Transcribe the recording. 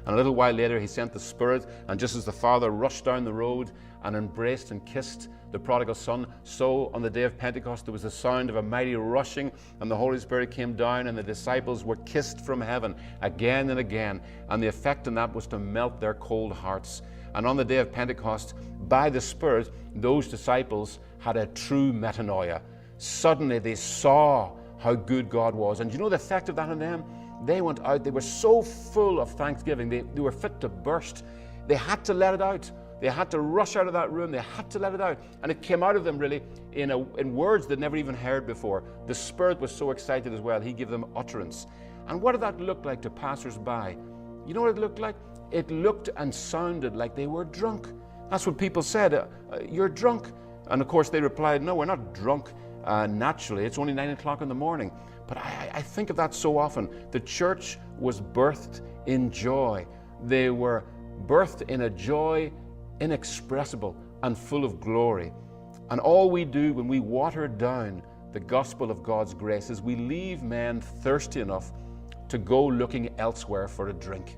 And a little while later, he sent the Spirit, and just as the Father rushed down the road and embraced and kissed the prodigal son, so on the day of Pentecost there was the sound of a mighty rushing, and the Holy Spirit came down, and the disciples were kissed from heaven again and again. And the effect in that was to melt their cold hearts. And on the day of Pentecost, by the Spirit, those disciples had a true metanoia. Suddenly they saw how good God was. And you know the effect of that on them? They went out, they were so full of thanksgiving, they were fit to burst. They had to let it out. They had to rush out of that room, they had to let it out. And it came out of them really in words they'd never even heard before. The Spirit was so excited as well, He gave them utterance. And what did that look like to passers-by? You know what it looked like? It looked and sounded like they were drunk. That's what people said, you're drunk. And of course they replied, no, we're not drunk naturally, it's only 9 o'clock in the morning. But I think of that so often. The church was birthed in joy. They were birthed in a joy inexpressible and full of glory. And all we do when we water down the gospel of God's grace is we leave men thirsty enough to go looking elsewhere for a drink.